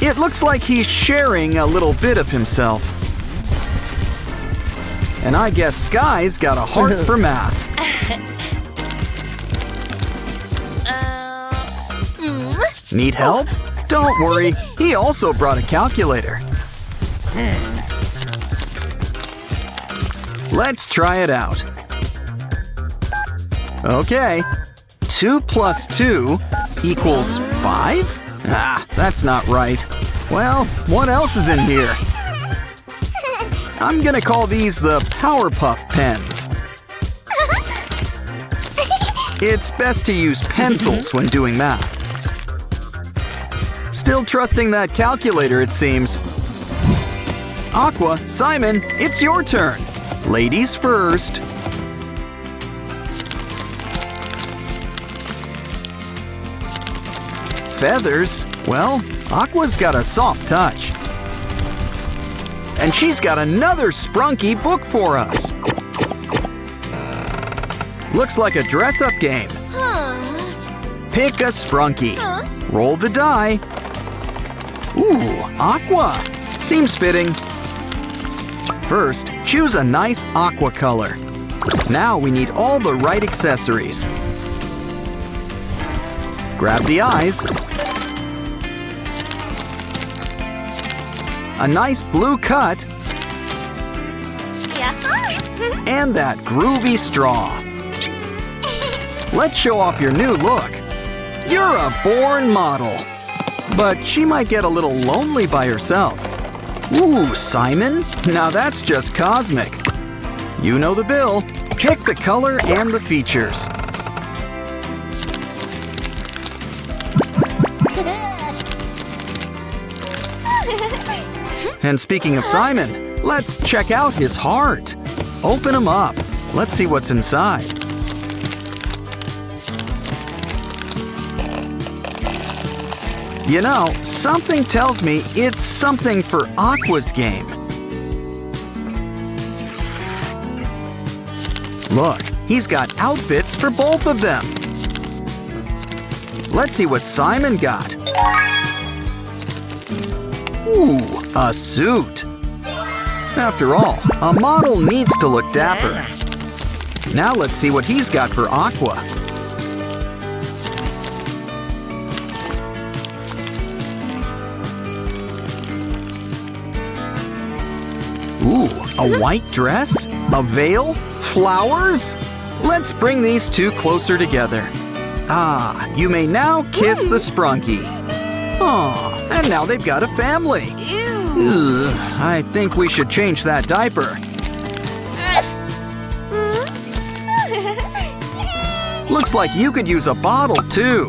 It looks like he's sharing a little bit of himself. And I guess Sky's got a heart for math. Need help? Don't worry, he also brought a calculator. Let's try it out. Okay, 2 plus 2 equals 5? Ah, that's not right. Well, what else is in here? I'm gonna call these the Powerpuff pens. It's best to use pencils when doing math. Still trusting that calculator, it seems. Aqua, Simon, it's your turn. Ladies first. Feathers? Well, Aqua's got a soft touch. And she's got another Sprunky book for us. Looks like a dress-up game. Pick a Sprunky. Roll the die. Ooh, Aqua. Seems fitting. First, choose a nice aqua color. Now we need all the right accessories. Grab the eyes. A nice blue cut. And that groovy straw. Let's show off your new look. You're a born model. But she might get a little lonely by herself. Ooh, Simon? Now that's just cosmic. You know the bill. Pick the color and the features. And speaking of Simon, let's check out his heart. Open him up. Let's see what's inside. You know, something tells me it's something for Aqua's game. Look, he's got outfits for both of them. Let's see what Simon got. Ooh, a suit. After all, a model needs to look dapper. Now let's see what he's got for Aqua. Ooh, a white dress? A veil? Flowers? Let's bring these two closer together. Ah, you may now kiss the Sprunky. Aw, and now they've got a family. Ugh, I think we should change that diaper. Looks like you could use a bottle too.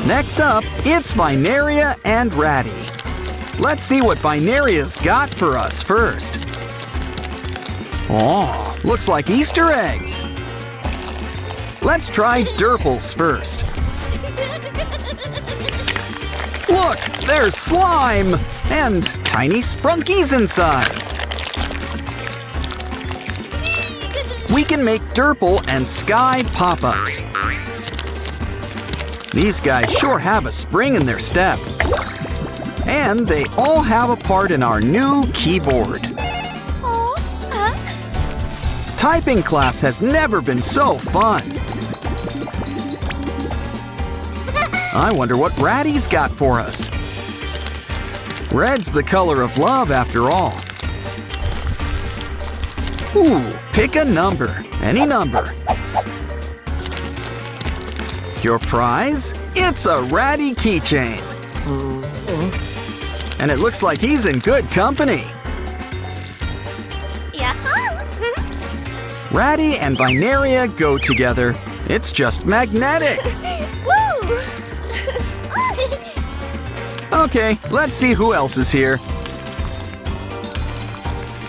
Next up, it's Binaria and Ratty. Let's see what Binaria's got for us first. Oh, looks like Easter eggs. Let's try Durples first. Look, there's slime and tiny Sprunkies inside. We can make Durple and Sky pop-ups. These guys sure have a spring in their step. And they all have a part in our new keyboard. Typing class has never been so fun. I wonder what Ratty's got for us. Red's the color of love after all. Ooh, pick a number. Any number. Your prize? It's a Ratty keychain. And it looks like he's in good company. Ratty and Binaria go together. It's just magnetic. Okay, let's see who else is here.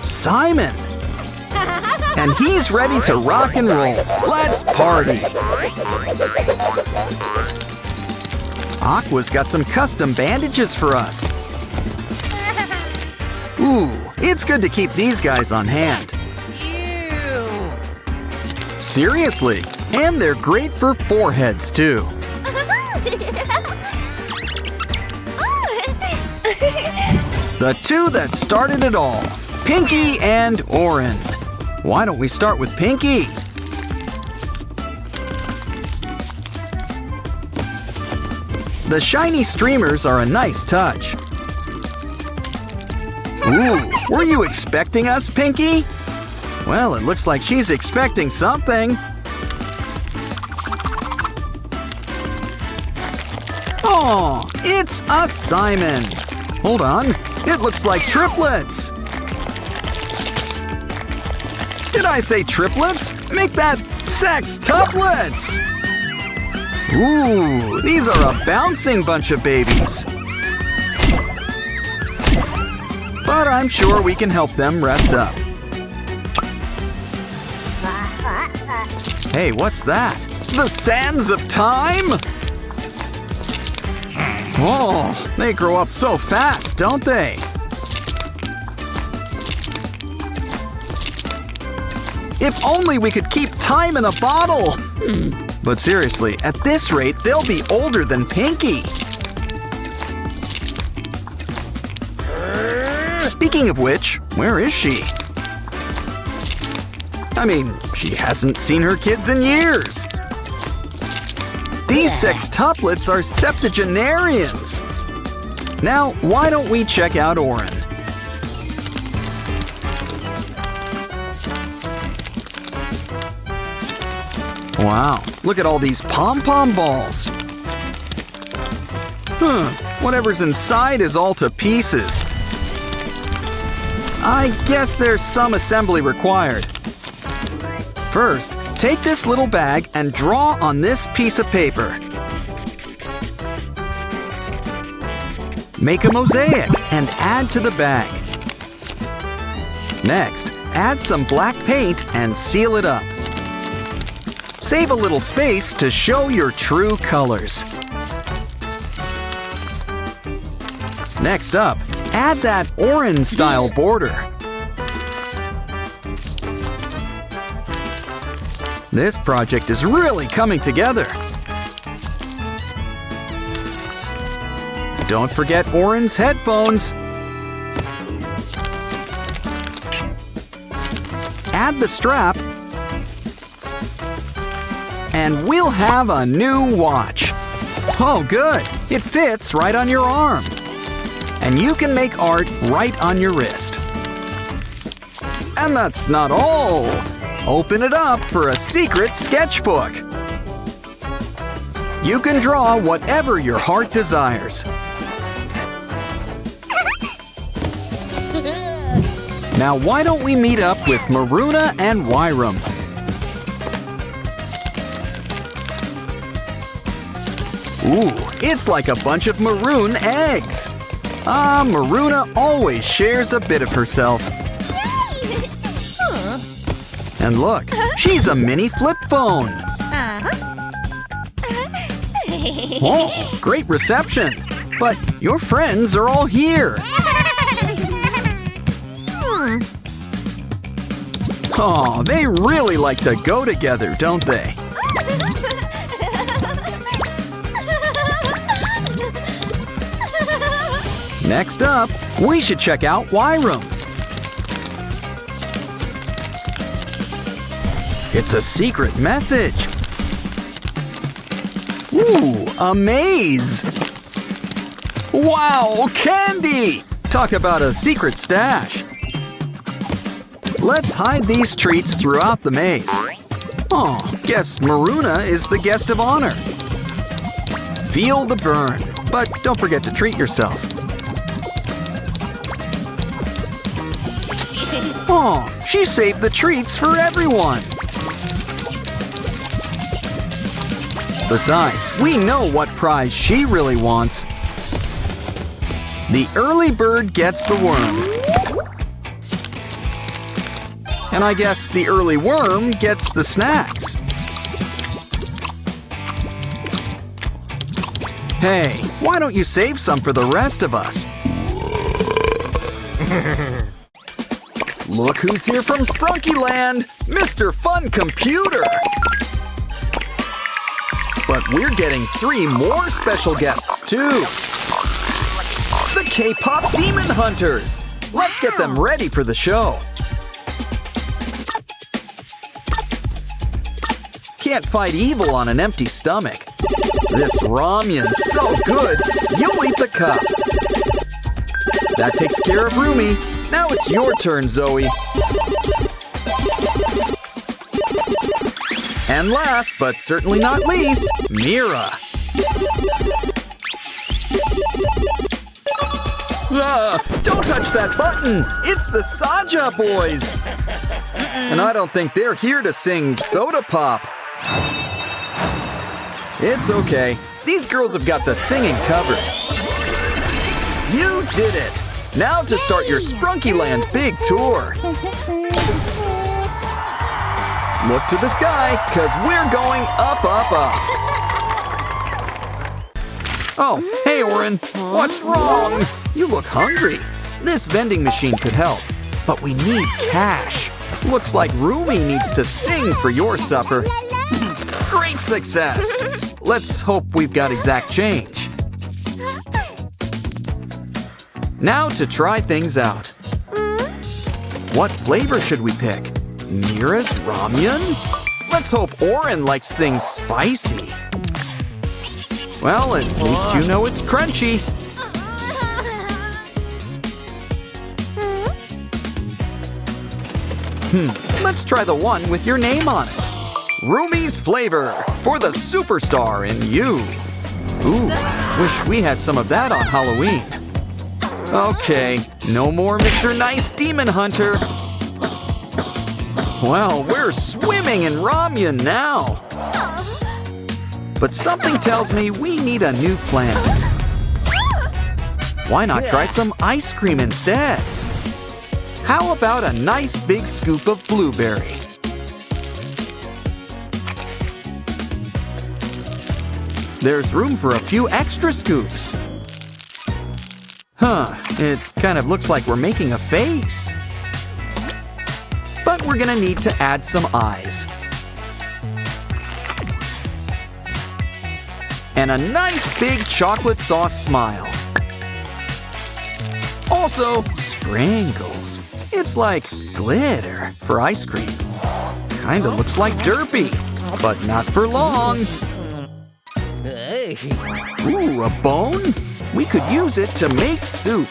Simon. And he's ready to rock and roll. Let's party. Aqua's got some custom bandages for us. Ooh, it's good to keep these guys on hand. Seriously, and they're great for foreheads too. The two that started it all, Pinky and Orin. Why don't we start with Pinky? The shiny streamers are a nice touch. Ooh, were you expecting us, Pinky? Well, it looks like she's expecting something. Oh, it's a Simon. Hold on, it looks like triplets. Did I say triplets? Make that sextuplets. Ooh, these are a bouncing bunch of babies. But I'm sure we can help them rest up. Hey, what's that? The sands of time? Oh, they grow up so fast, don't they? If only we could keep time in a bottle! But seriously, at this rate, they'll be older than Pinky. Speaking of which, where is she? I mean, she hasn't seen her kids in years. These sextuplets are septuagenarians. Now, why don't we check out Orin? Wow, look at all these pom-pom balls. Whatever's inside is all to pieces. I guess there's some assembly required. First, take this little bag and draw on this piece of paper. Make a mosaic and add to the bag. Next, add some black paint and seal it up. Save a little space to show your true colors. Next up, add that Orin-style border. This project is really coming together. Don't forget Orin's headphones. Add the strap, and we'll have a new watch. Oh, good. It fits right on your arm. And you can make art right on your wrist. And that's not all. Open it up for a secret sketchbook. You can draw whatever your heart desires. Now why don't we meet up with Maruna and Wyram? Ooh, it's like a bunch of maroon eggs. Maruna always shares a bit of herself. And look, she's a mini flip phone. Oh, great reception. But your friends are all here. Oh, they really like to go together, don't they? Next up, we should check out Wyram. It's a secret message. Ooh, a maze. Wow, candy! Talk about a secret stash. Let's hide these treats throughout the maze. Oh, guess Maruna is the guest of honor. Feel the burn, but don't forget to treat yourself. Oh, she saved the treats for everyone. Besides, we know what prize she really wants. The early bird gets the worm. And I guess the early worm gets the snacks. Hey, why don't you save some for the rest of us? Look who's here from Sprunky Land, Mr. Fun Computer! But we're getting 3 more special guests, too. the K-pop Demon Hunters! Let's get them ready for the show. Can't fight evil on an empty stomach. This ramyun's so good, you'll eat the cup. That takes care of Rumi. Now it's your turn, Zoe. And last, but certainly not least, Mira. Don't touch that button! It's the Saja boys! And I don't think they're here to sing Soda Pop. It's okay. These girls have got the singing covered. You did it! Now to start your Sprunky Land big tour. Look to the sky, because we're going up, up, up. Oh, hey, Orin. What's wrong? You look hungry. This vending machine could help, but we need cash. Looks like Rumi needs to sing for your supper. Great success. Let's hope we've got exact change. Now to try things out. What flavor should we pick? Mira's ramyun? Let's hope Orin likes things spicy. Well, at least you know it's crunchy. Let's try the one with your name on it. Rumi's flavor for the superstar in you. Ooh, wish we had some of that on Halloween. Okay, no more Mr. Nice Demon Hunter. Well, we're swimming in ramyun now. But something tells me we need a new plan. Why not try some ice cream instead? How about a nice big scoop of blueberry? There's room for a few extra scoops. It kind of looks like we're making a face. But we're gonna need to add some eyes. And a nice big chocolate sauce smile. Also, sprinkles. It's like glitter for ice cream. Kinda looks like Derpy, but not for long. Ooh, a bone? We could use it to make soup.